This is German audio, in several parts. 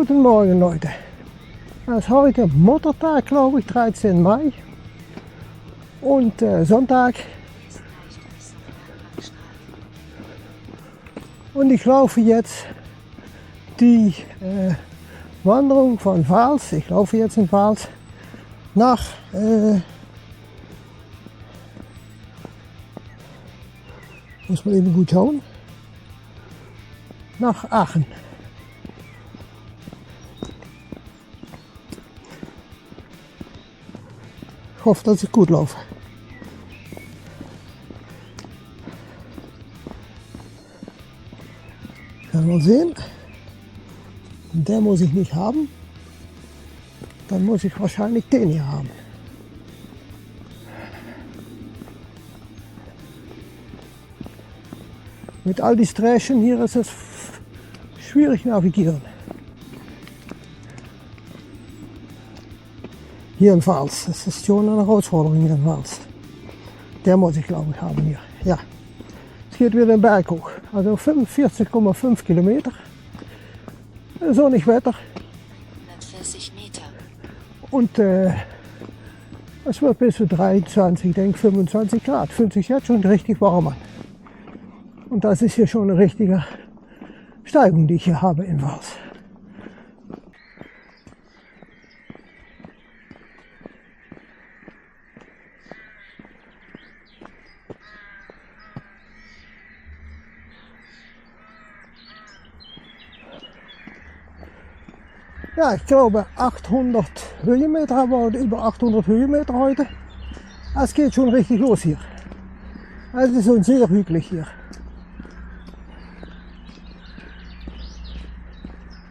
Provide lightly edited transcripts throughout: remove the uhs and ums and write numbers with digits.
Guten Morgen, Leute. Es ist heute Muttertag, glaube ich, 13. Mai und Sonntag. Und ich laufe jetzt die Wanderung von Vaals. Ich laufe jetzt in Vaals nach muss man eben gut schauen, nach Aachen. Ich hoffe, dass ich gut laufe. Werden wir sehen. Der muss ich nicht haben. Dann muss ich wahrscheinlich den hier haben. Mit all die Sträschen hier ist es schwierig navigieren. Hier in Vaals, das ist schon eine Herausforderung hier in Vaals. Der muss ich, glaube ich, haben hier. Ja, es geht wieder den Berg hoch. Also 45,5 Kilometer. Sonnig Wetter. 140 Meter. Und es wird bis zu 23, ich denke 25 Grad. Fühlt sich jetzt schon richtig warm an. Und das ist hier schon eine richtige Steigung, die ich hier habe in Vaals. Ja, ich glaube 800 Höhenmeter haben wir, über 800 Höhenmeter heute. Es geht schon richtig los hier. Es ist schon sehr hügelig hier.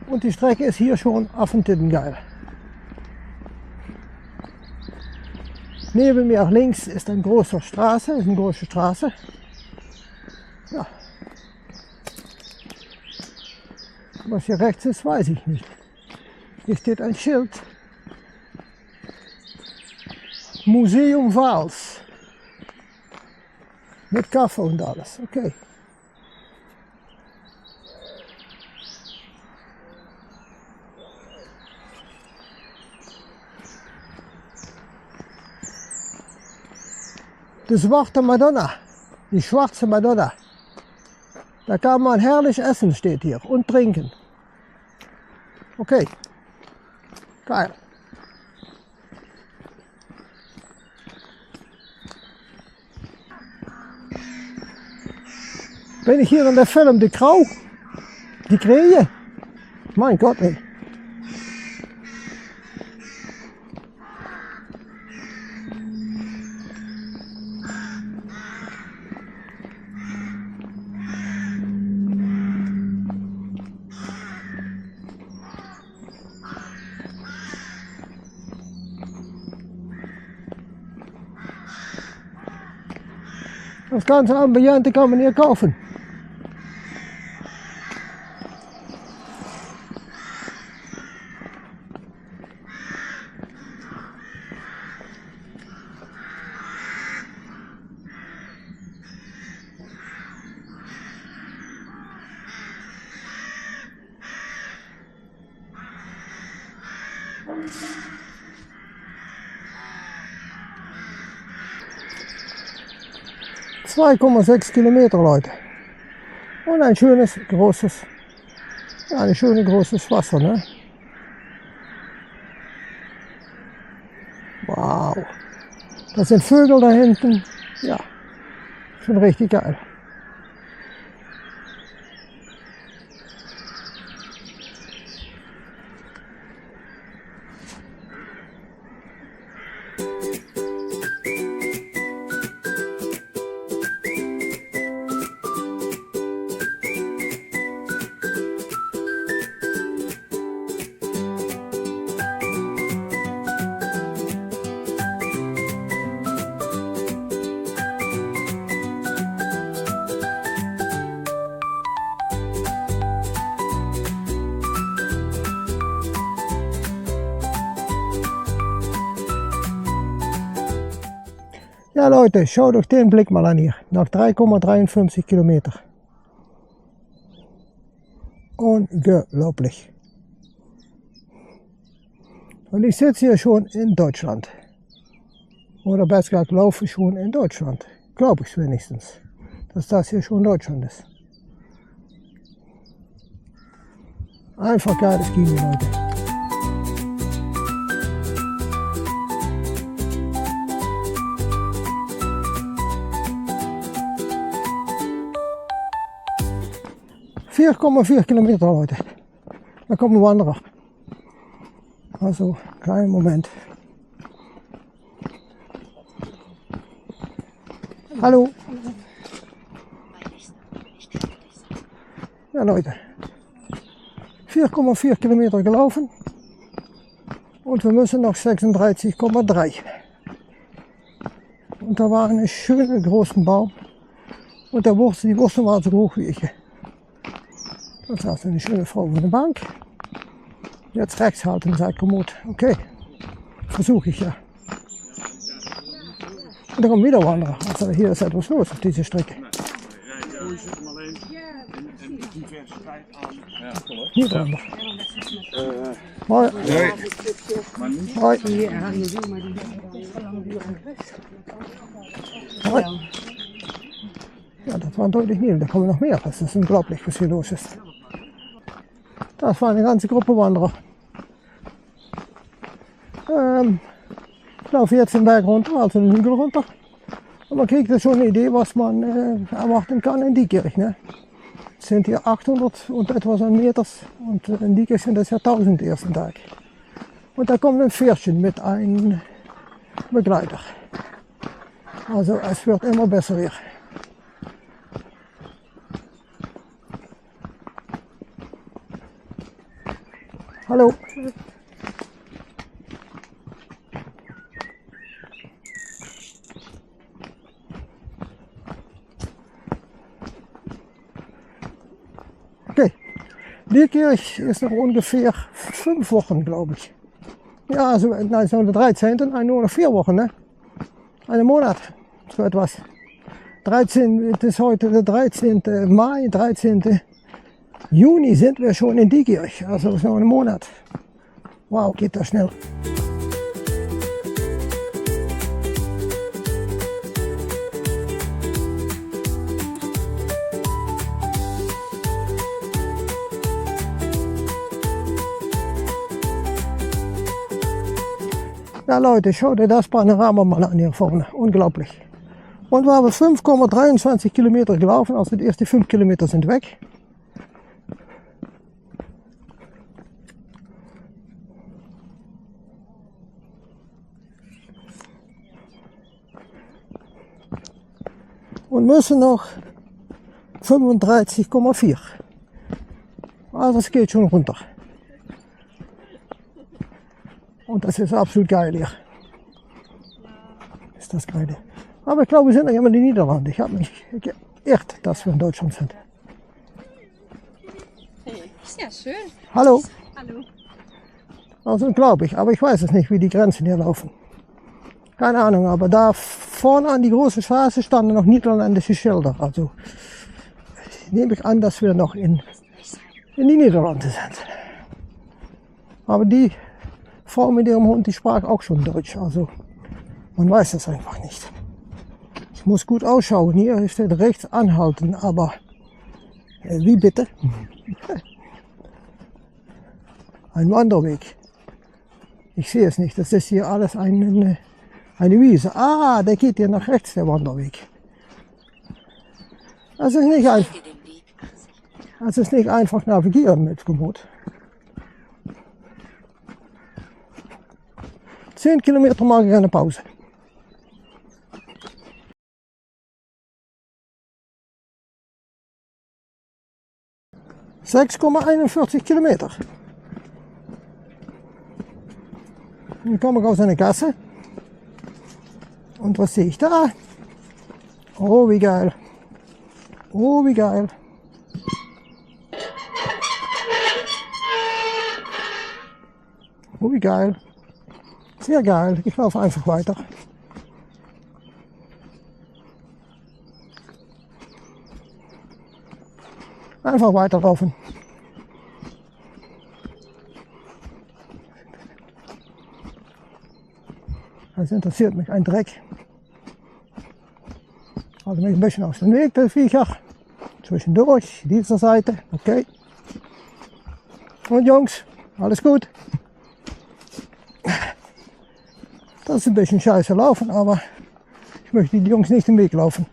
Und die Strecke ist hier schon affentittengeil. Neben mir links ist eine große Straße, Ja. Was hier rechts ist, weiß ich nicht. Hier steht ein Schild. Museum Vaals. Mit Kaffee und alles. Okay. Die schwarze Madonna. Die schwarze Madonna. Da kann man herrlich essen, steht hier. Und trinken. Okay. Geil. Bin ich hier in der Film Die Krau? Die Krähe? Mein Gott, ey. Das ganze Ambiente kann man hier kaufen. Ja. 2,6 Kilometer, Leute. Und ein schönes, großes, ein schönes, großes Wasser, ne? Wow. Das sind Vögel da hinten. Ja, schon richtig geil. Ja Leute, schaut euch den Blick mal an hier, nach 3,53 Kilometer. Unglaublich. Und ich sitze hier schon in Deutschland. Oder besser gesagt, laufe schon in Deutschland. Glaube ich wenigstens, dass das hier schon Deutschland ist. Einfach geiles Kino, Leute. ...4,4 Kilometer, Leute. Da kommt ein Wanderer. Also, kleinen Moment. Hallo. Ja, Leute. 4,4 Kilometer gelaufen. Und wir müssen noch 36,3. Und da war ein schöner großen Baum. Und die Wurzel war so hoch wie ich. Da saß eine schöne Frau auf der Bank. Jetzt rechts halten, sagt Komoot. Okay, versuche ich ja. Und da kommt wieder Wanderer. Also hier ist etwas los auf dieser Strecke. Niederlander. Hoi. Hoi. Hoi. Ja, das waren deutlich mehr. Da kommen noch mehr. Das ist unglaublich, was hier los ist. Das war eine ganze Gruppe Wanderer. Ich laufe jetzt den Berg runter, also den Hügel runter. Und man kriegt ja schon eine Idee, was man erwarten kann in Diekirch. Ne? Es sind hier 800 und etwas an Meters und in Diekirch sind das ja 1000 ersten Tag. Und da kommt ein Pferdchen mit einem Begleiter. Also es wird immer besser hier. Hallo. Okay, Diekirch ist noch ungefähr 5 Wochen, glaube ich. Ja, also nein, so der 13. Nur noch 4 Wochen, ne? Einen Monat, so etwas. 13, es ist heute der 13. Mai, 13. Juni sind wir schon in Diekirch, also ist noch ein Monat. Wow, geht das schnell. Ja Leute, schau dir das Panorama mal an hier vorne, unglaublich. Und wir haben 5,23 Kilometer gelaufen, also die ersten 5 Kilometer sind weg. Und müssen noch 35,4. Also es geht schon runter. Und das ist absolut geil hier. Ist das geil. Aber ich glaube, wir sind noch immer in den Niederlanden. Ich habe mich geirrt, dass wir in Deutschland sind. Ja, schön. Hallo. Hallo. Also glaube ich, aber ich weiß es nicht, wie die Grenzen hier laufen. Keine Ahnung, aber da vorne an die große Straße standen noch niederländische Schilder. Also nehme ich an, dass wir noch in die Niederlande sind. Aber die Frau mit ihrem Hund, die sprach auch schon Deutsch. Also man weiß das einfach nicht. Ich muss gut ausschauen. Hier steht rechts anhalten, aber wie bitte? Ein Wanderweg. Ich sehe es nicht. Das ist hier alles eine Wiese. Ah, der geht hier nach rechts, der Wanderweg. Das ist nicht einfach. Das ist nicht einfach navigieren mit Komoot. 10 Kilometer mache ich eine Pause. ...6,41 Kilometer. Dann komme ich aus einer Gasse. Und was sehe ich da? Oh, wie geil. Oh, wie geil. Oh, wie geil. Sehr geil. Ich laufe einfach weiter. Einfach weiterlaufen. Das interessiert mich ein Dreck. Also mich ein bisschen aus dem Weg, der Viecher. Zwischendurch, dieser Seite, okay. Und Jungs, alles gut? Das ist ein bisschen scheiße laufen, aber ich möchte die Jungs nicht im Weg laufen.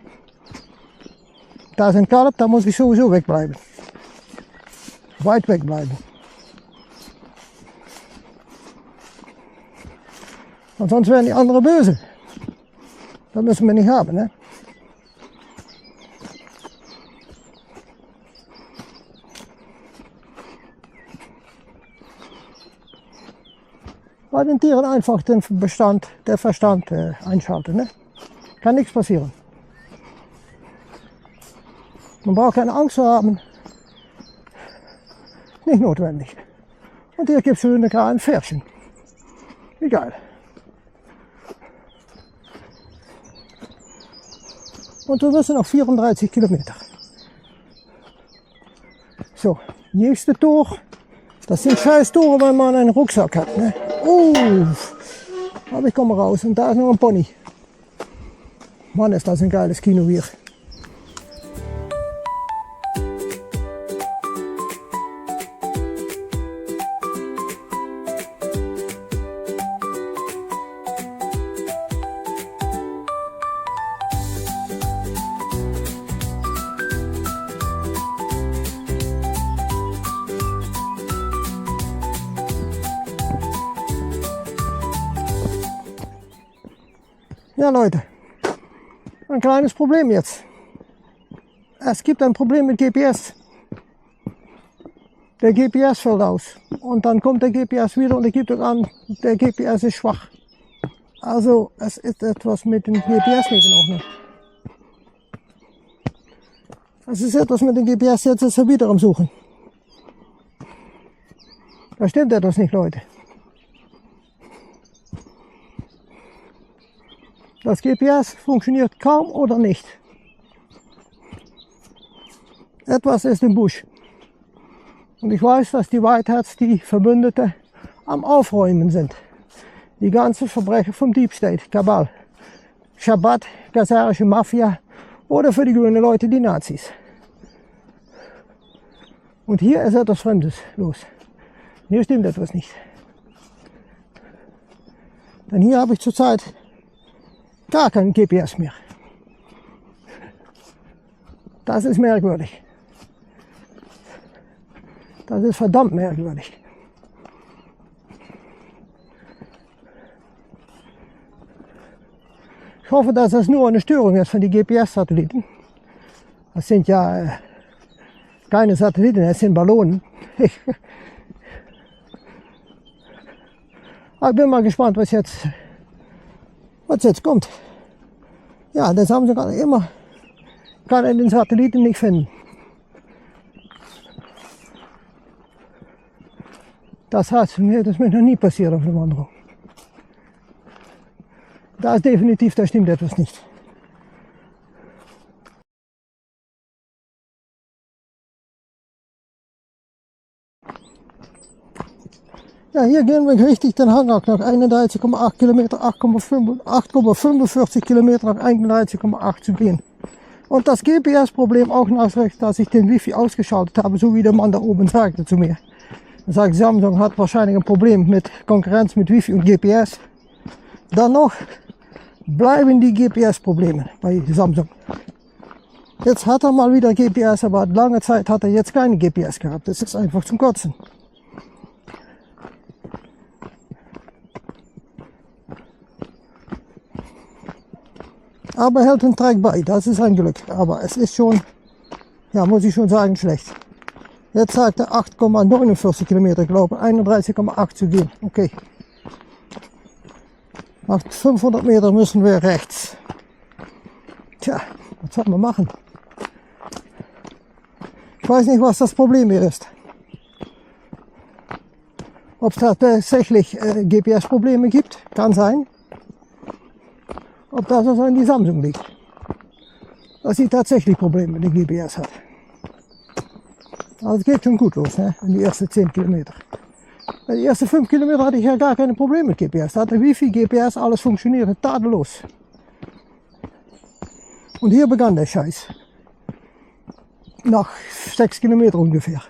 Da sind Kalb, da muss ich sowieso wegbleiben. Weit wegbleiben. Und sonst werden die anderen böse. Das müssen wir nicht haben, ne? Bei den Tieren einfach den Verstand einschalten, ne? Kann nichts passieren. Man braucht keine Angst zu haben. Nicht notwendig. Und hier gibt es schöne kleine Pferdchen. Wie geil. Und wir müssen noch 34 Kilometer. So, nächste Tor. Das sind scheiß Tore, wenn man einen Rucksack hat. Ne? Aber ich komme raus und da ist noch ein Pony. Mann, ist das ein geiles Kino hier. Ja Leute, ein kleines Problem jetzt. Es gibt ein Problem mit GPS. Der GPS fällt aus und dann kommt der GPS wieder und er gibt es an, der GPS ist schwach. Also es ist etwas mit dem GPS nicht in Ordnung. Es ist etwas mit dem GPS, jetzt ist er wieder am Suchen. Da stimmt etwas nicht, Leute. Das GPS funktioniert kaum oder nicht. Etwas ist im Busch. Und ich weiß, dass die Whiteheads, die Verbündete, am Aufräumen sind. Die ganzen Verbrecher vom Deep State, Kabal, Shabbat, gazarische Mafia oder für die grünen Leute die Nazis. Und hier ist etwas Fremdes los. Hier stimmt etwas nicht. Denn hier habe ich zurzeit gar kein GPS mehr. Das ist merkwürdig. Das ist verdammt merkwürdig. Ich hoffe, dass das nur eine Störung ist von den GPS-Satelliten. Das sind ja keine Satelliten, das sind Ballonen. Aber ich bin mal gespannt, was jetzt kommt. Ja, das haben sie gerade immer. Kann er den Satelliten nicht finden. Das heißt, das ist mir noch nie passiert auf der Wanderung. Da ist definitiv, da stimmt etwas nicht. Ja, hier gehen wir richtig den Hang nach 31,8 Kilometer, 8,45 Kilometer nach 31,8 zu gehen. Und das GPS-Problem auch nachrecht, dass ich den Wifi ausgeschaltet habe, so wie der Mann da oben sagte zu mir. Er sagt, Samsung hat wahrscheinlich ein Problem mit Konkurrenz mit Wifi und GPS. Dann noch bleiben die GPS-Probleme bei Samsung. Jetzt hat er mal wieder GPS, aber lange Zeit hat er jetzt keine GPS gehabt. Das ist einfach zum Kotzen. Aber hält den Track bei, das ist ein Glück. Aber es ist schon, ja, muss ich schon sagen, schlecht. Jetzt sagt er 8,49 Kilometer, glaube ich, 31,8 zu gehen. Okay. Nach 500 Meter müssen wir rechts. Tja, was soll man machen? Ich weiß nicht, was das Problem hier ist. Ob es tatsächlich GPS-Probleme gibt, kann sein. Ob das also an die Samsung liegt. Dass sie tatsächlich Probleme mit dem GPS hat. Also es geht schon gut los, ne? In die ersten 10 Kilometer. Die ersten 5 Kilometer hatte ich ja gar keine Probleme mit GPS. Da hatte Wifi, GPS, alles funktionierte tadellos. Und hier begann der Scheiß. Nach 6 Kilometer ungefähr.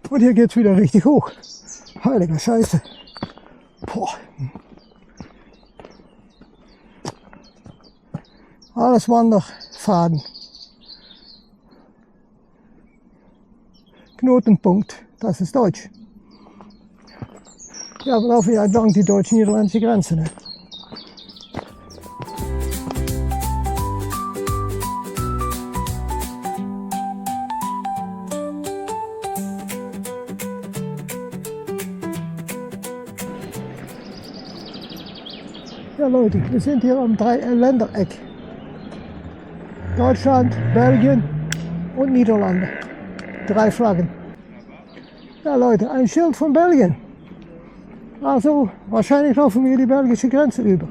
Und hier geht's wieder richtig hoch. Heiliger Scheiße. Boah. Alles Wanderfaden. Knotenpunkt, das ist Deutsch. Ja, wir laufen ja entlang die deutsch-niederländische Grenze. Ne? Ja Leute, wir sind hier am Dreiländereck. Deutschland, Belgien und Niederlande. 3 Flaggen. Ja Leute, ein Schild von Belgien. Also wahrscheinlich laufen wir die belgische Grenze über.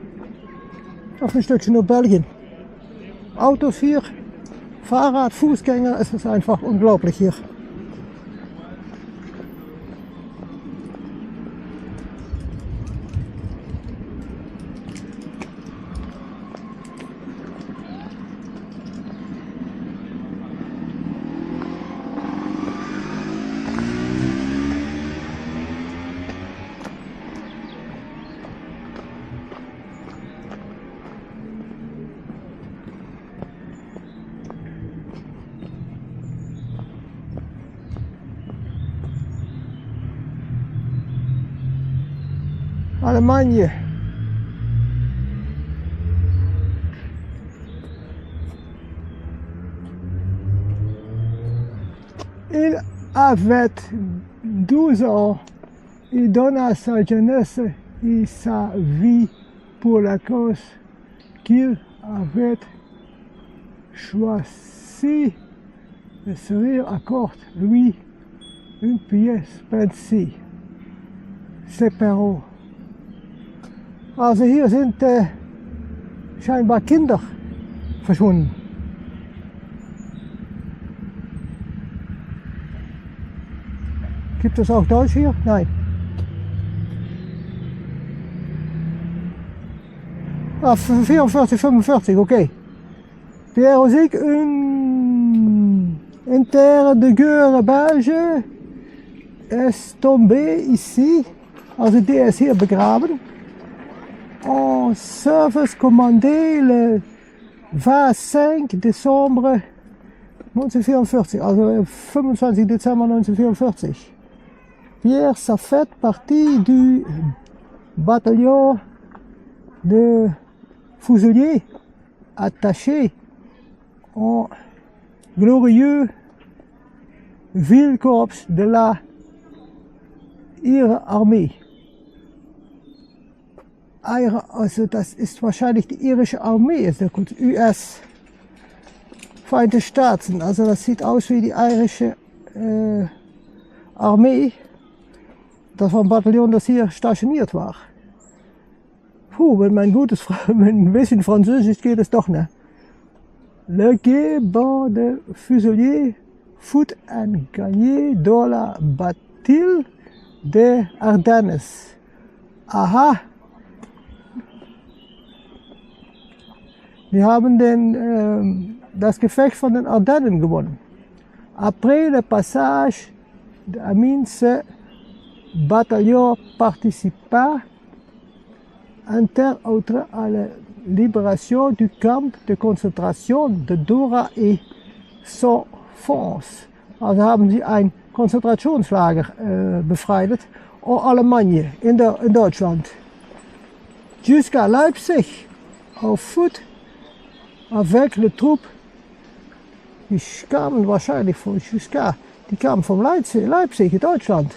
Noch ein Stückchen nur Belgien. Autos hier, Fahrrad, Fußgänger, es ist einfach unglaublich hier. Allemagne. Il avait 12 ans. Il donna sa jeunesse et sa vie pour la cause qu'il avait choisi. Le sourire accorde lui une pièce pensée. Separo. Also hier sind scheinbar Kinder verschwunden. Gibt es auch Deutsch hier? Nein. Ah, 44, 45, okay. Pierre Zic, une terre de guerre belge est tombée ici. Also der ist hier begraben. En service commandé le 25 décembre 1944, also 25 Dezember 1944. Pierre, ça fait partie du bataillon de fusiliers attaché au glorieux Wildkorps de la ihre Armee. Also das ist wahrscheinlich die irische Armee, ist der US Vereinigte Staaten. Also das sieht aus wie die irische Armee. Das war ein Bataillon, das hier stationiert war. Puh, wenn mein ein bisschen Französisch geht es doch, ne? Le Guet de Fusiliers fut un gagné dans la bataille des Ardennes. Aha! Wir haben das Gefecht von den Ardennen gewonnen. Après le passage d'Amin, ce bataillon participa entre autres à la libération du camp de concentration de Dora et Sofons. Also haben sie ein Konzentrationslager befreit en Allemagne, in Deutschland. Jusqu'à Leipzig, auf Foot. Avec le troupe, die kamen wahrscheinlich von Jusqu'à, die kamen von Leipzig, Deutschland.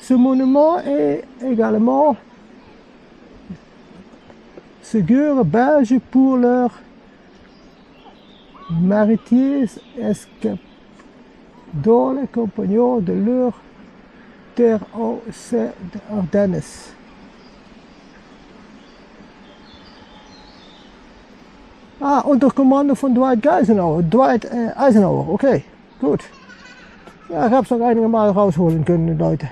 Ce monument est également ségur belge pour leurs maritiers escapés dans les compagnons de leur terre aux Ardennes. Ah, unter Kommando von Dwight Eisenhower. Okay, gut. Ja, ich habe es noch einige Mal rausholen können, Leute.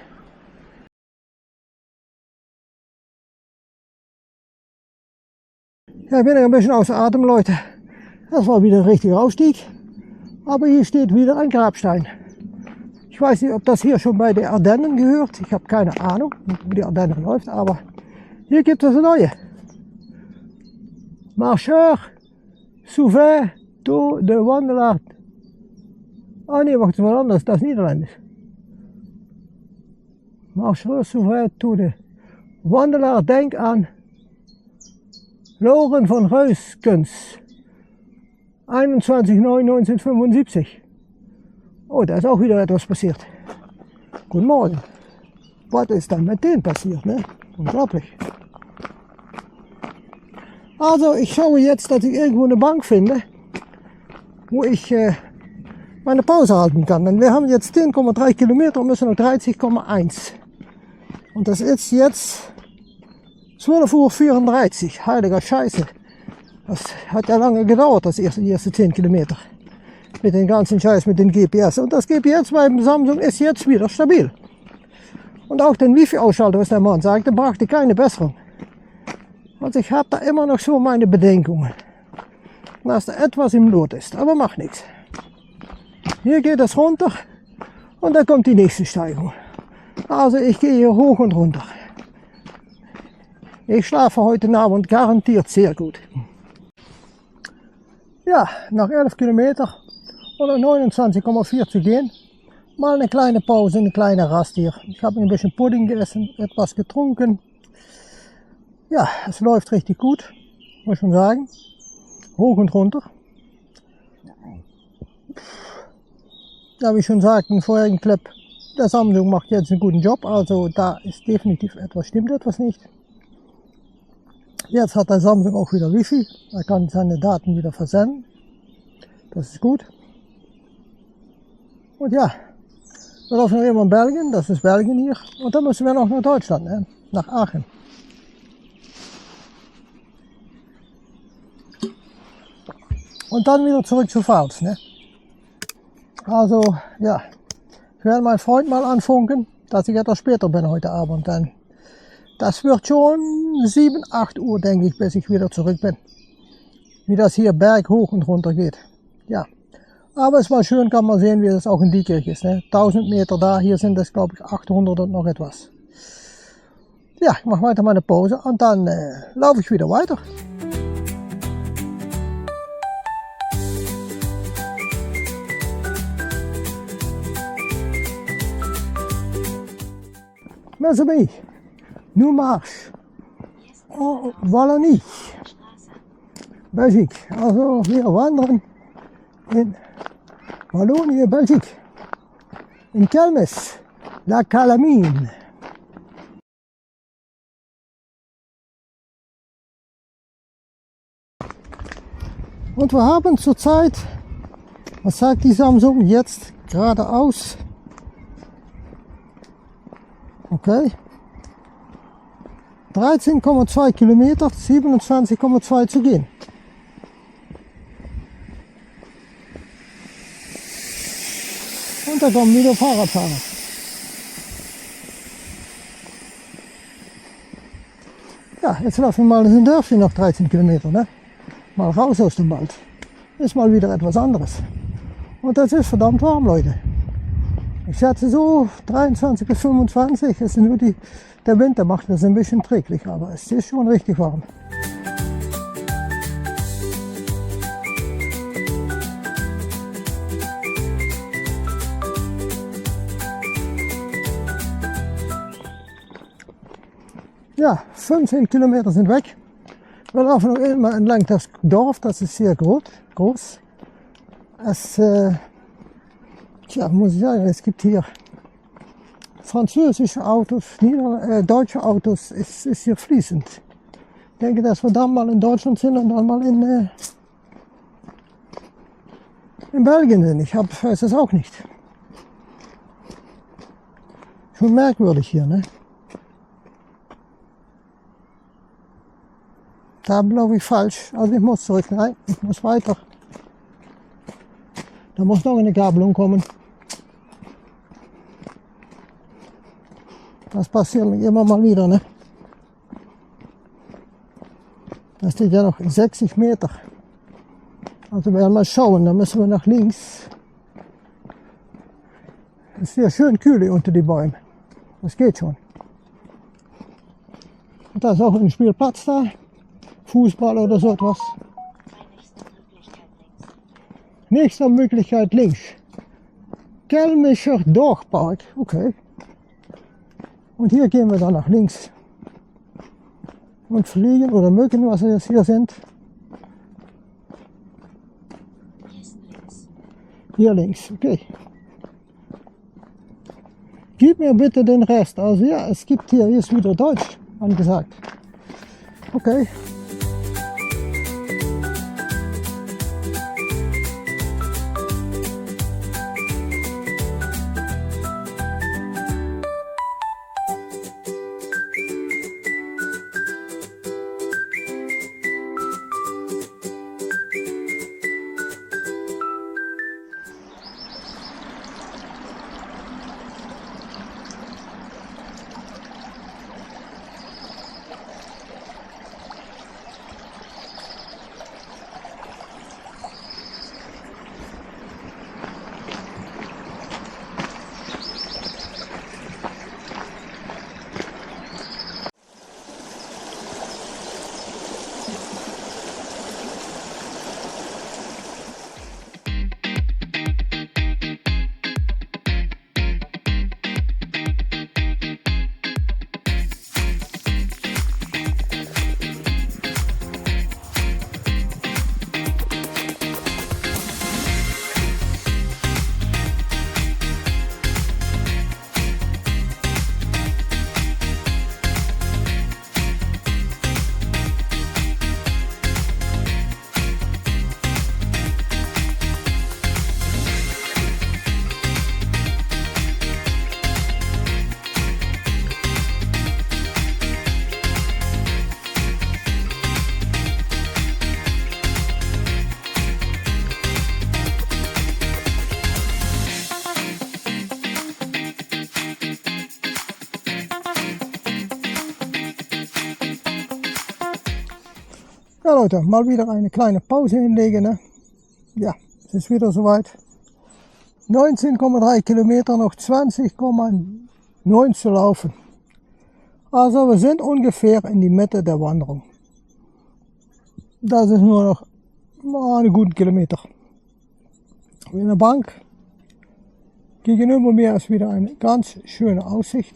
Ja, ich bin ein bisschen außer Atem, Leute. Das war wieder ein richtiger Aufstieg. Aber hier steht wieder ein Grabstein. Ich weiß nicht, ob das hier schon bei den Ardennen gehört. Ich habe keine Ahnung, wo die Ardennen läuft, aber hier gibt es eine neue. Marcheur souvent tout de Wanderer. Ah nee, wacht, was anders, das ist Niederländisch. Marcheur souvent tout de Wanderer, denk aan Loren von Reuskens. 21.09.1975. Oh, da ist auch wieder etwas passiert. Guten Morgen. Was ist dann mit denen passiert, ne? Unglaublich. Also, ich schaue jetzt, dass ich irgendwo eine Bank finde, wo ich meine Pause halten kann. Denn wir haben jetzt 10,3 Kilometer und müssen noch 30,1. Und das ist jetzt 12:34 Uhr. Heiliger Scheiße. Das hat ja lange gedauert, die ersten 10 Kilometer. Mit den ganzen Scheiß, mit den GPS. Und das GPS beim Samsung ist jetzt wieder stabil. Und auch den Wifi-Ausschalter, was der Mann sagte, brachte keine Besserung. Also ich habe da immer noch so meine Bedenkungen, dass da etwas im Lot ist. Aber macht nichts. Hier geht es runter und dann kommt die nächste Steigung. Also ich gehe hier hoch und runter. Ich schlafe heute Abend garantiert sehr gut. Ja, nach 11 Kilometer oder 29,4 zu gehen, mal eine kleine Pause, eine kleine Rast hier. Ich habe ein bisschen Pudding gegessen, etwas getrunken. Ja, es läuft richtig gut, muss ich schon sagen. Hoch und runter. Ja, wie ich schon sagte im vorherigen Clip, der Samsung macht jetzt einen guten Job, also da ist definitiv stimmt etwas nicht. Jetzt hat der Samsung auch wieder Wifi, er kann seine Daten wieder versenden. Das ist gut. Und ja, wir laufen noch immer in Belgien, das ist Belgien hier. Und dann müssen wir noch nach Deutschland, ne? Nach Aachen. Und dann wieder zurück zu Pfalz, ne? Also, ja, ich werde meinen Freund mal anfunken, dass ich etwas später bin heute Abend. Denn das wird schon 7, 8 Uhr, denke ich, bis ich wieder zurück bin. Wie das hier berghoch und runter geht. Ja, aber es war schön, kann man sehen, wie das auch in Diekirch ist. Ne? 1000 Meter da, hier sind es, glaube ich, 800 und noch etwas. Ja, ich mache weiter meine Pause und dann laufe ich wieder weiter. Mes amis, nous marche en Wallonie, Belgique. Also wir wandern in Wallonië, Belgique, in Kelmis, La Calamine. Und wir haben zurzeit, was sagt die Samsung, jetzt geradeaus, okay, 13,2 Kilometer, 27,2 zu gehen. Und da kommen wieder Fahrradfahrer. Ja, jetzt laufen wir mal in ein Dörfchen nach 13 Kilometer, ne? Mal raus aus dem Wald. Ist mal wieder etwas anderes. Und das ist verdammt warm, Leute. Ich schätze so 23 bis 25. Es ist nur der Winter macht das ein bisschen träglich, aber es ist schon richtig warm. Ja, 15 Kilometer sind weg. Wir laufen noch immer entlang das Dorf, das ist sehr groß. Es, muss ich sagen, es gibt hier französische Autos, deutsche Autos, es ist hier fließend. Ich denke, dass wir dann mal in Deutschland sind und dann mal in Belgien sind. Ich weiß es auch nicht. Schon merkwürdig hier, ne? Da glaube ich falsch. Also ich muss zurück. Nein, ich muss weiter. Da muss noch eine Gabelung kommen. Das passiert immer mal wieder, ne? Da steht ja noch 60 Meter. Also werden wir mal schauen, dann müssen wir nach links. Es ist hier schön kühl hier unter die Bäume. Das geht schon. Und da ist auch ein Spielplatz da. Fußball oder so etwas. Nächste Möglichkeit links. Kelmischer Dorfpark. Okay. Und hier gehen wir dann nach links. Und fliegen oder mögen, was wir jetzt hier sind. Hier links, okay. Gib mir bitte den Rest. Also ja, es gibt hier ist wieder Deutsch angesagt. Okay. Ja Leute, mal wieder eine kleine Pause hinlegen. Ne? Ja, es ist wieder soweit. 19,3 Kilometer, noch 20,9 zu laufen. Also wir sind ungefähr in die Mitte der Wanderung. Das ist nur noch einen guten Kilometer. In der Bank gegenüber mir ist wieder eine ganz schöne Aussicht.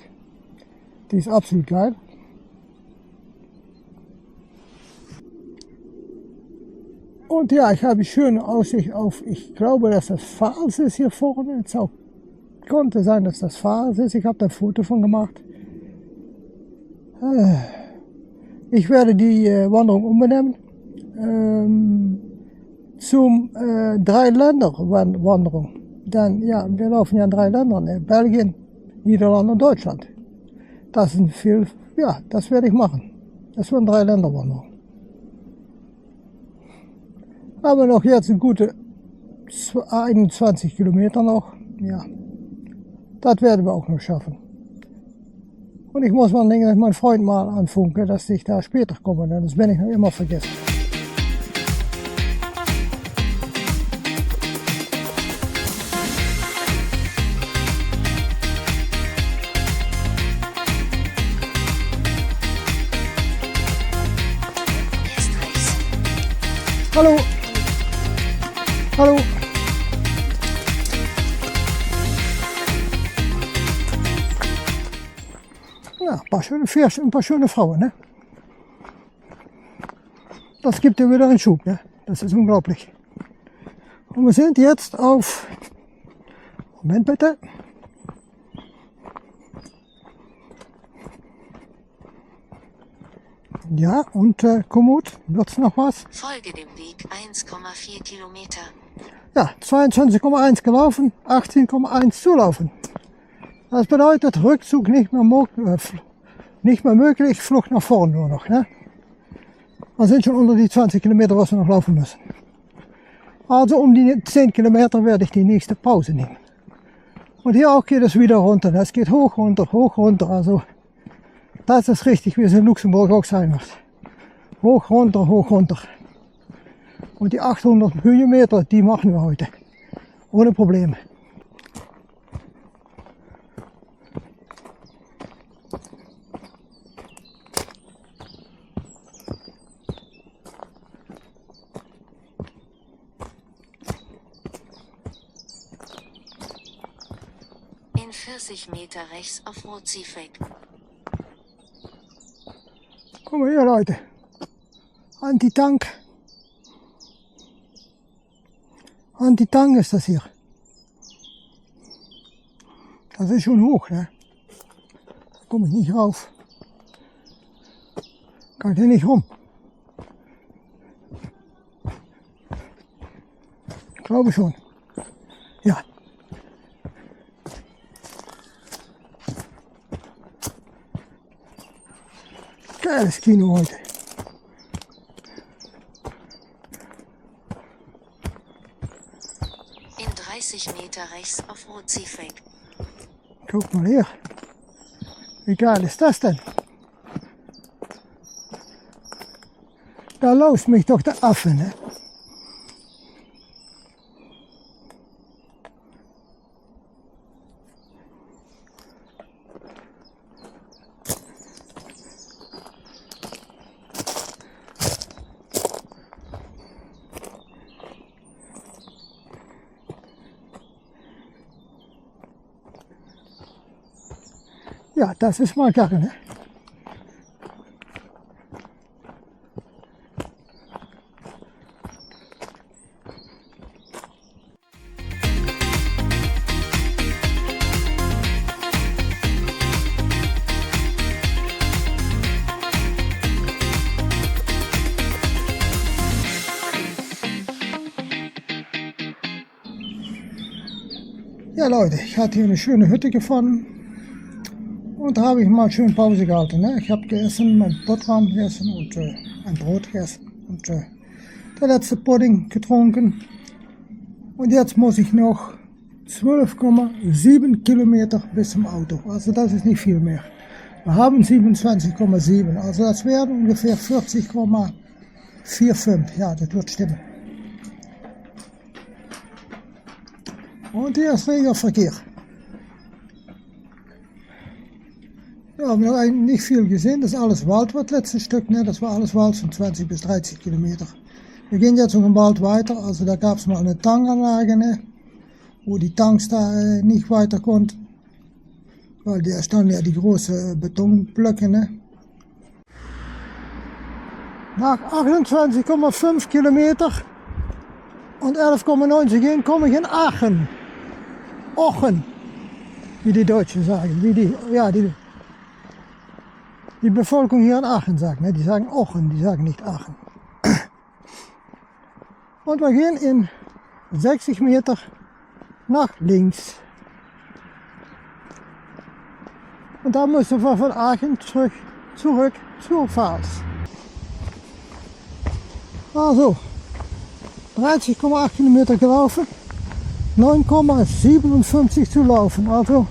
Die ist absolut geil. Und ja, ich habe schöne Aussicht auf, ich glaube, dass das Vals ist hier vorne. Es konnte sein, dass das Vals ist. Ich habe da ein Foto von gemacht. Ich werde die Wanderung umbenennen zum Drei-Länder-Wanderung. Denn ja, wir laufen ja in 3 Ländern, Belgien, Niederlande und Deutschland. Das sind viel, ja, das werde ich machen. Das wird eine 3-Länder-Wanderung. Aber noch jetzt eine gute 21 Kilometer noch. Ja, das werden wir auch noch schaffen. Und ich muss mal meinen Freund mal anfunken, dass ich da später komme, denn das bin ich noch immer vergessen. Hallo. Hallo. Ja, ein paar schöne Frauen, ne? Das gibt dir wieder einen Schub, ne? Das ist unglaublich. Und wir sind jetzt auf, Moment bitte. Ja, und Kommod, wird's noch was? Folge dem Weg 1,4 Kilometer. Ja, 22,1 gelaufen, 18,1 zulaufen. Das bedeutet Rückzug nicht mehr möglich, Flucht nach vorne nur noch. Ne? Wir sind schon unter die 20 Kilometer, was wir noch laufen müssen. Also um die 10 Kilometer werde ich die nächste Pause nehmen. Und hier auch geht es wieder runter. Das geht hoch, runter, hoch, runter. Also das ist richtig, wie es in Luxemburg auch sein wird. Hoch, runter, hoch, runter. Und die 800 Höhenmeter, die machen wir heute. Ohne Probleme. In 40 Meter rechts auf Rotsiefweg. Guck mal hier, Leute. Anti-Tank. Anti-Tank ist das hier. Das ist schon hoch, ne? Da komme ich nicht rauf. Kann hier nicht rum. Ich glaube schon. Ja. Geiles Kino heute. In 30 Meter rechts auf Rotsiefweg. Guck mal hier. Wie geil ist das denn? Da lauscht mich doch der Affe, ne? Ja, das ist mal Karre, ne? Ja Leute, ich hatte hier eine schöne Hütte gefunden. Und da habe ich mal schön Pause gehalten. Ne? Ich habe gegessen, mein Brotwarm gegessen und ein Brot gegessen und der letzte Pudding getrunken. Und jetzt muss ich noch 12,7 Kilometer bis zum Auto. Also das ist nicht viel mehr. Wir haben 27,7. Also das wären ungefähr 40,45. Ja, das wird stimmen. Und hier ist reger Verkehr. Ja, wir haben eigentlich nicht viel gesehen, das ist alles Wald, das letzte Stück, ne? Das war alles Wald von 20 bis 30 Kilometer. Wir gehen jetzt noch im Wald weiter, also da gab es mal eine Tankanlage, ne? Wo die Tanks da nicht weiter konnten, weil da standen ja die großen Betonblöcke. Ne? Nach 28,5 Kilometer und 11,90 gehen komme ich in Aachen. Ochen, wie die Deutschen sagen, die Bevölkerung hier in Aachen sagt, ne? Die sagen Ochen, die sagen nicht Aachen. Und wir gehen in 60 Meter nach links. Und da müssen wir von Aachen zurück zur Pfalz. Also, 30,8 Kilometer gelaufen, 9,57 zu laufen. Also,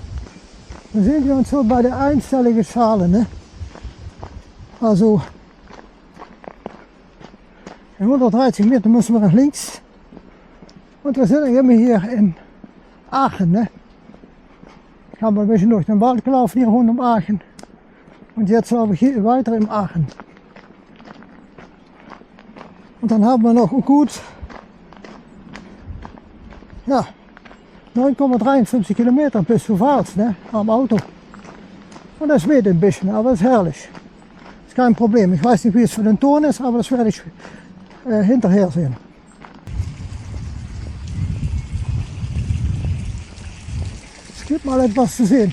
da sind wir uns so bei der einstelligen Schale, ne? Also, in 130 Meter müssen wir nach links. Und wir sind immer hier in Aachen, ne? Ich habe ein bisschen durch den Wald gelaufen hier rund um Aachen. Und jetzt laufe ich hier weiter in Aachen. Und dann haben wir noch gut, ja, 9,53 Kilometer bis zu Pfalz, ne? Am Auto. Und das weht ein bisschen, aber es ist herrlich. Ist kein Problem. Ich weiß nicht, wie es für den Ton ist, aber das werde ich hinterher sehen. Es gibt mal etwas zu sehen.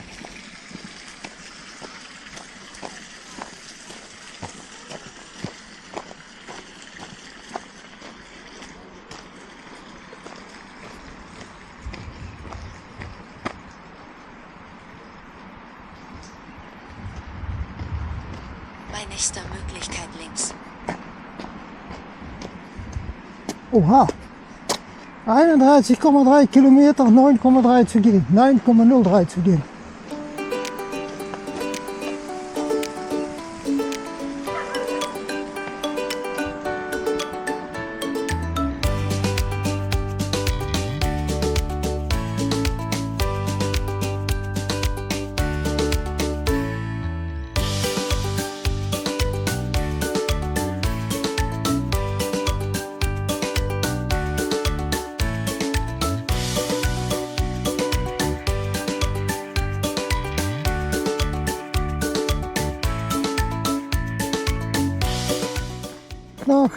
Bei nächster Möglichkeit links. Oha, 31,3 Kilometer, 9,3 zu gehen, 9,03 zu gehen. Nach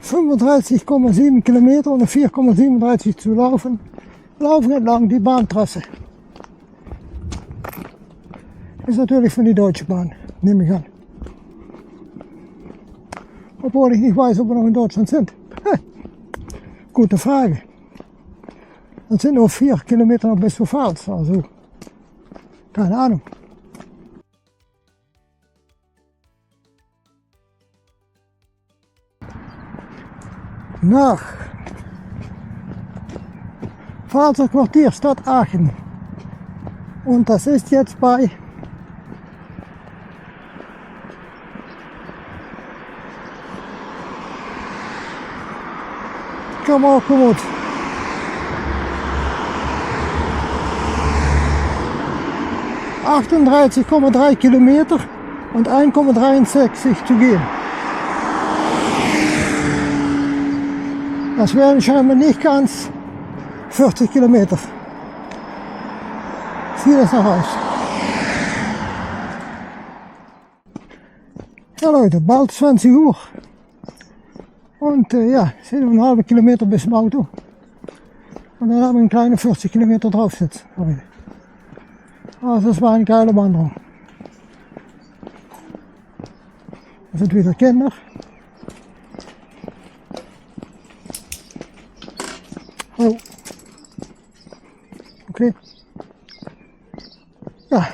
35,7 Kilometer und 4,37 zu laufen, laufen entlang die Bahntrasse. Ist natürlich von der Deutschen Bahn, nehme ich an. Obwohl ich nicht weiß, ob wir noch in Deutschland sind. Gute Frage. Das sind nur 4 Kilometer noch bis zur Pfalz, also keine Ahnung. Nach Pfalzer Quartier Stadt Aachen. Und das ist jetzt bei Kammerkommod. ,38,3 Kilometer und 1,63 zu gehen. Das wären scheinbar nicht ganz 40 Kilometer. Sieht das noch aus. Ja Leute, bald 20 Uhr. Und ja, 7,5 Kilometer bis zum Auto. Und dann haben wir einen kleinen 40 Kilometer drauf sitzen. Also das war eine geile Wanderung. Da sind wieder Kinder. Oh. Okay. Ja.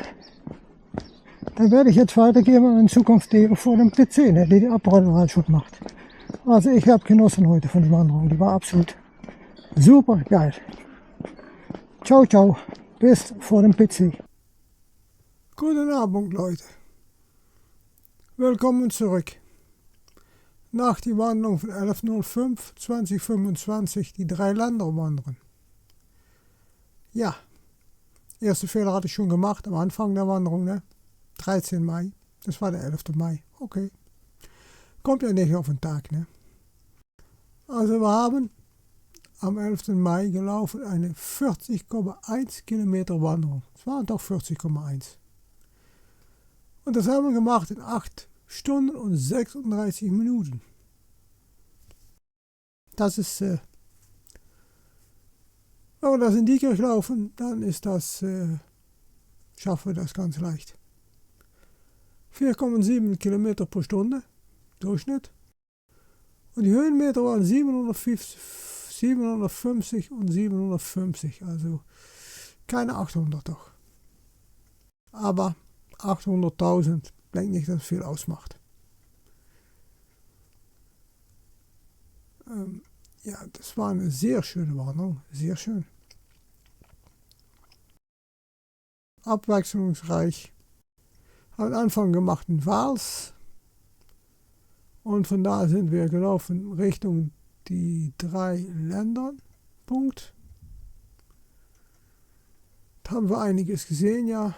Dann werde ich jetzt weitergehen und in Zukunft die vor dem PC, ne, die Abrollradschutz macht. Also ich habe genossen heute von der Wanderung. Die war absolut super geil. Ciao, ciao. Bis vor dem PC. Guten Abend, Leute. Willkommen zurück. Nach die Wanderung von 11.05.2025 die 3 Länder wandern. Ja, erste Fehler hatte ich schon gemacht am Anfang der Wanderung, ne? 13 Mai, das war der 11. Mai, okay. Kommt ja nicht auf den Tag, ne? Also wir haben am 11. Mai gelaufen eine 40,1 Kilometer Wanderung. Es waren doch 40,1. Und das haben wir gemacht in 8 Stunden und 36 Minuten. Das ist, wenn wir das in die Kirche laufen, dann ist das, schaffen wir das ganz leicht. 4,7 Kilometer pro Stunde, Durchschnitt. Und die Höhenmeter waren 750 und 750, also keine 800 doch. Aber 800.000 denke nicht, dass es viel ausmacht. Ja, das war eine sehr schöne Wanderung, sehr schön. Abwechslungsreich. Am Anfang gemacht in Waals und von da sind wir gelaufen Richtung die 3 Länder. Punkt. Da haben wir einiges gesehen, ja.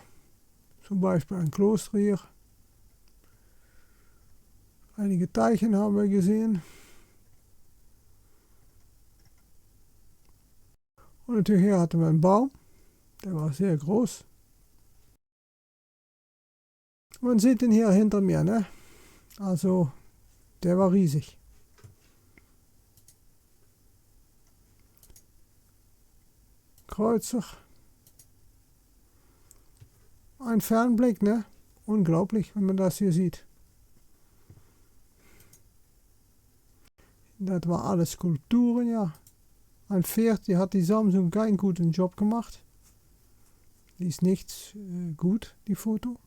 Zum Beispiel ein Kloster hier. Einige Teichen haben wir gesehen. Und natürlich hier hatten wir einen Baum. Der war sehr groß. Man sieht ihn hier hinter mir, ne? Also, der war riesig. Kreuzer. Ein Fernblick, ne? Unglaublich, wenn man das hier sieht. Das war alles Skulpturen, ja. Ein Pferd, die hat die Samsung keinen guten Job gemacht. Die ist nicht gut, die Foto.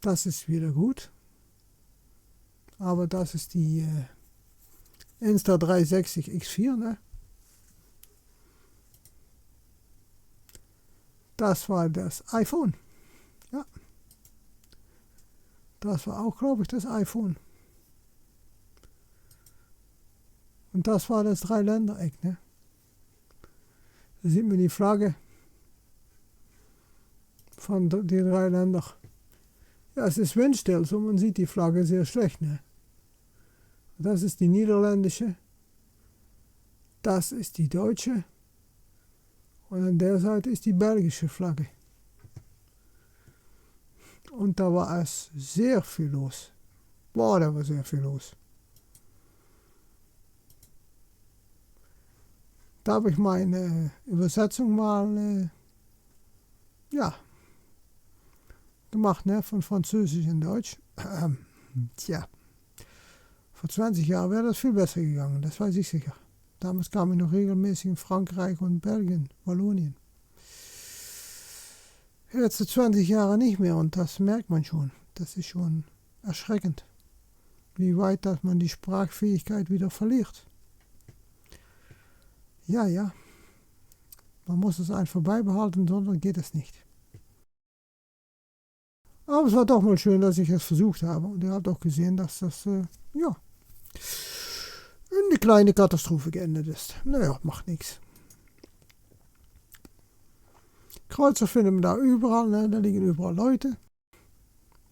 Das ist wieder gut. Aber das ist die Insta360X4, ne? Das war das iPhone. Ja. Das war auch, glaube ich, das iPhone. Und das war das Dreiländereck, ne? Da sieht man die Flagge von den drei Ländern. Ja, es ist windstill, so man sieht die Flagge sehr schlecht, ne? Das ist die niederländische. Das ist die deutsche. Und an der Seite ist die belgische Flagge. Und da war es sehr viel los. Boah, da war sehr viel los. Da habe ich meine Übersetzung mal gemacht, ne, von Französisch in Deutsch. Tja, vor 20 Jahren wäre das viel besser gegangen, das weiß ich sicher. Damals kam ich noch regelmäßig in Frankreich und Belgien, Wallonien. Jetzt 20 Jahre nicht mehr und das merkt man schon. Das ist schon erschreckend, wie weit dass man die Sprachfähigkeit wieder verliert. Ja, man muss es einfach beibehalten, sonst geht es nicht. Aber es war doch mal schön, dass ich es versucht habe. Und ihr habt auch gesehen, dass das, in eine kleine Katastrophe geendet ist. Naja, macht nichts. Kreuzer finden wir da überall, ne? Da liegen überall Leute.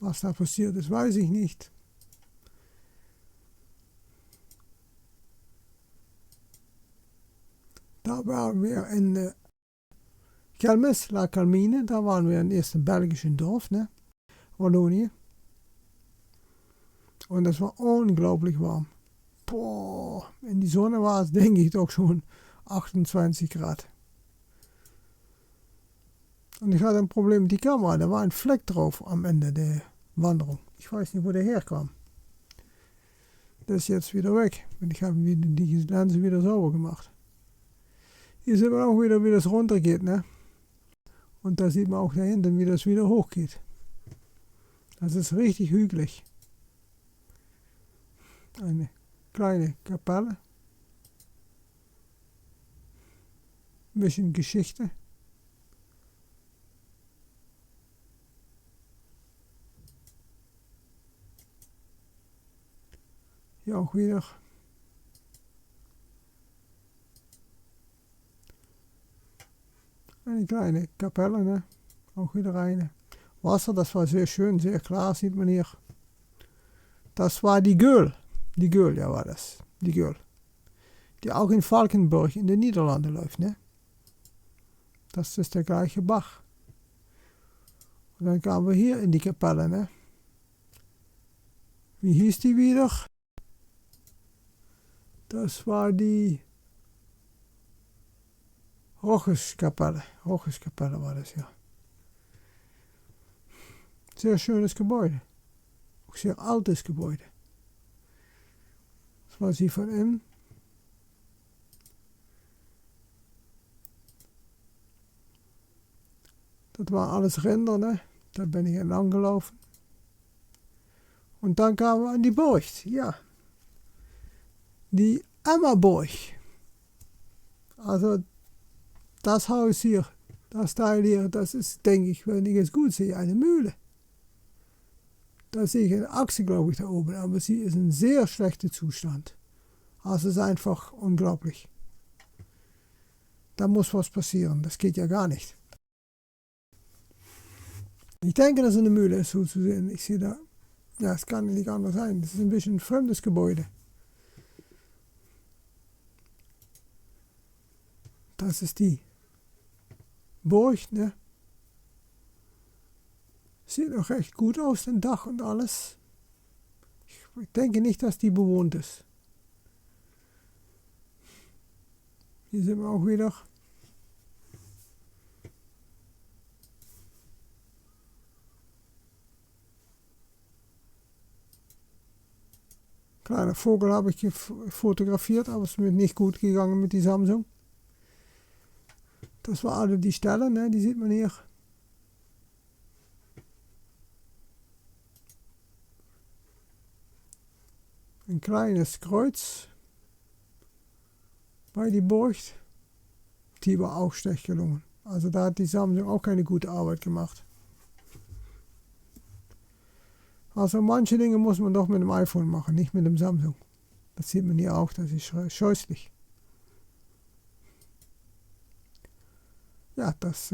Was da passiert ist, weiß ich nicht. Da waren wir in Kelmis, La Calmine, da waren wir im ersten belgischen Dorf, ne? Wallonië. Und das war unglaublich warm. Boah, in die Sonne war es, denke ich, doch schon 28 Grad. Und ich hatte ein Problem mit der Kamera, da war ein Fleck drauf am Ende der Wanderung. Ich weiß nicht, wo der herkam. Der ist jetzt wieder weg. Und ich habe die Linse wieder sauber gemacht. Hier sieht man auch wieder, wie das runtergeht, ne? Und da sieht man auch da hinten, wie das wieder hochgeht. Das ist richtig hügelig. Eine kleine Kapelle. Ein bisschen Geschichte. Hier auch wieder eine kleine Kapelle, ne? Auch wieder eine. Wasser, das war sehr schön, sehr klar, sieht man hier. Das war die Göl. Die Göl, ja war das. Die Göl. Die auch in Valkenburg in den Niederlanden läuft, ne? Das ist der gleiche Bach. Und dann kamen wir hier in die Kapelle, ne? Wie hieß die wieder? Das war die Rocheskapelle. Rocheskapelle war das, ja. Sehr schönes Gebäude. Auch sehr altes Gebäude. Das war sie von innen. Das war alles Ränder, ne? Da bin ich entlang gelaufen. Und dann kamen wir an die Burg, ja. Die Emmaburg. Also das Haus hier, das Teil hier, das ist, denke ich, wenn ich es gut sehe, eine Mühle. Da sehe ich eine Achse, glaube ich, da oben, aber sie ist in sehr schlechtem Zustand. Also es ist einfach unglaublich. Da muss was passieren, das geht ja gar nicht. Ich denke, dass es eine Mühle ist, so zu sehen. Ich sehe da, ja, es kann nicht anders sein. Das ist ein bisschen ein fremdes Gebäude. Das ist die Burg, ne? Sieht auch recht gut aus, das Dach und alles. Ich denke nicht, dass die bewohnt ist. Hier sind wir auch wieder. Kleiner Vogel habe ich fotografiert, aber es ist mir nicht gut gegangen mit die Samsung. Das war alle die Stelle, ne? Die sieht man hier. Ein kleines Kreuz. bei die Burcht, die war auch schlecht gelungen. Also da hat die Samsung auch keine gute Arbeit gemacht. Also manche Dinge muss man doch mit dem iPhone machen, nicht mit dem Samsung. Das sieht man hier auch, das ist scheußlich. Ja, das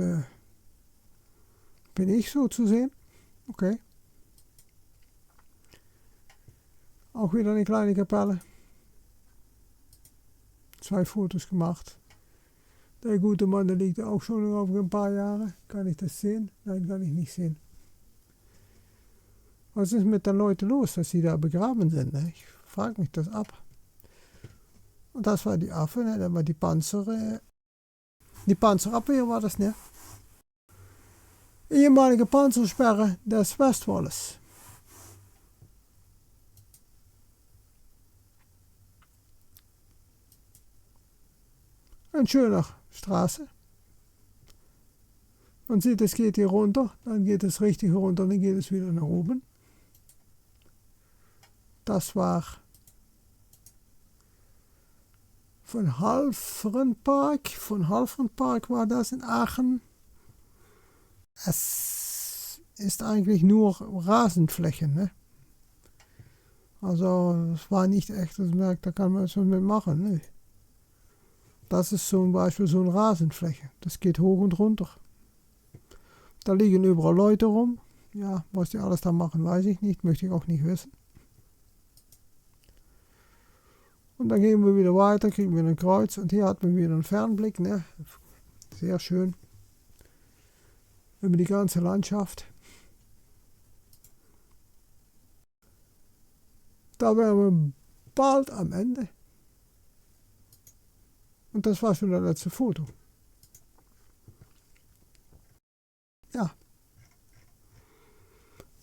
bin ich so zu sehen. Okay. Auch wieder eine kleine Kapelle. 2 Fotos gemacht. Der gute Mann, der liegt auch schon auf ein paar Jahre. Kann ich das sehen? Nein, kann ich nicht sehen. Was ist mit den Leuten los, dass sie da begraben sind? Ne? Ich frage mich das ab. Und das war die Affe, ne? Das war die Panzerabwehr war das, ne? Ehemalige Panzersperre des Westwalles. Eine schöne Straße. Man sieht, es geht hier runter, dann geht es richtig runter, dann geht es wieder nach oben. Das war von Halfrenpark. Von Halfrenpark war das in Aachen. Es ist eigentlich nur Rasenflächen, ne? Also es war nicht echt, das merkt, da kann man schon mit machen, ne? Das ist zum Beispiel so eine Rasenfläche. Das geht hoch und runter. Da liegen überall Leute rum. Ja, was die alles da machen, weiß ich nicht, möchte ich auch nicht wissen. Und dann gehen wir wieder weiter, kriegen wir ein Kreuz und hier hat man wieder einen Fernblick, ne? Sehr schön. Über die ganze Landschaft. Da wären wir bald am Ende. Und das war schon das letzte Foto. Ja.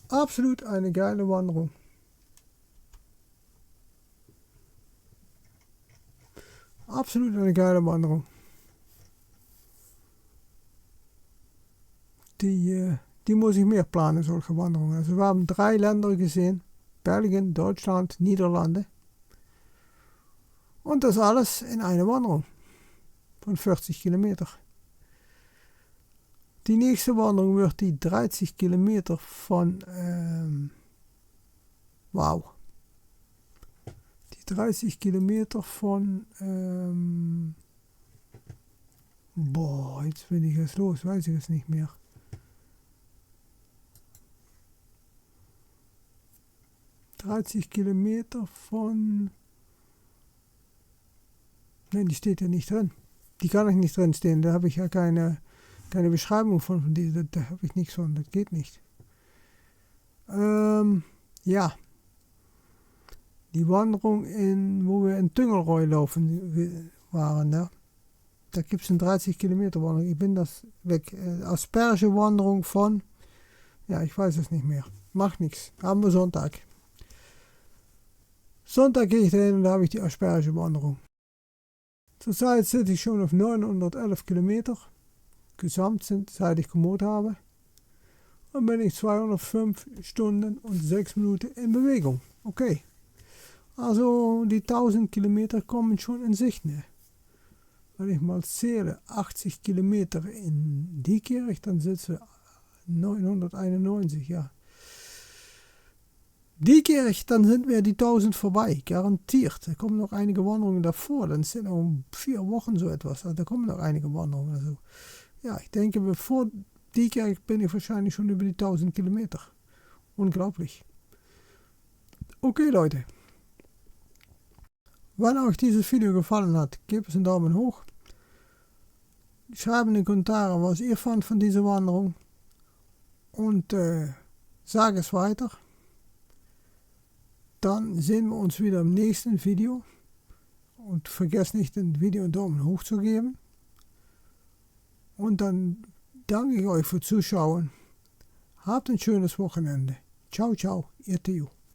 Absolut eine geile Wanderung. Absolut eine geile Wanderung. Die muss ich mehr planen, solche Wanderungen. Also wir haben 3 Länder gesehen. Belgien, Deutschland, Niederlande. Und das alles in einer Wanderung von 40 Kilometer. Die nächste Wanderung wird die 30 Kilometer von, die 30 Kilometer von, jetzt bin ich jetzt los, weiß ich es nicht mehr. Kilometer von, nein, die steht ja nicht drin. Die kann ich nicht drin stehen, da habe ich ja keine Beschreibung von dieser, da habe ich nichts von, das geht nicht. Ja. Die Wanderung, wo wir in Tüngelroy laufen waren, ja. Da gibt es eine 30 Kilometer Wanderung. Ich bin das weg. Asperge-Wanderung von, ja, ich weiß es nicht mehr. Macht nichts. Haben wir Sonntag. Sonntag gehe ich dahin und da habe ich die Asperge-Wanderung. Zurzeit sitze ich schon auf 911 Kilometer. Gesamt sind, seit ich Komoot habe. Dann bin ich 205 Stunden und 6 Minuten in Bewegung. Okay. Also die 1000 Kilometer kommen schon in Sicht. Ne? Wenn ich mal zähle, 80 Kilometer in Diekirch, dann sitze 991, ja. Diekirch, dann sind wir die 1000 vorbei, garantiert. Da kommen noch einige Wanderungen davor, dann sind noch 4 Wochen so etwas. Also da kommen noch einige Wanderungen. Also, ja, ich denke, bevor Diekirch bin ich wahrscheinlich schon über die 1000 Kilometer. Unglaublich. Okay, Leute. Wenn euch dieses Video gefallen hat, gebt es einen Daumen hoch. Schreibt in die Kommentare, was ihr fand von dieser Wanderung. Und sag es weiter. Dann sehen wir uns wieder im nächsten Video. Und vergesst nicht, dem Video einen Daumen hoch zu geben. Und dann danke ich euch für Zuschauen. Habt ein schönes Wochenende. Ciao, ciao, ihr Theo.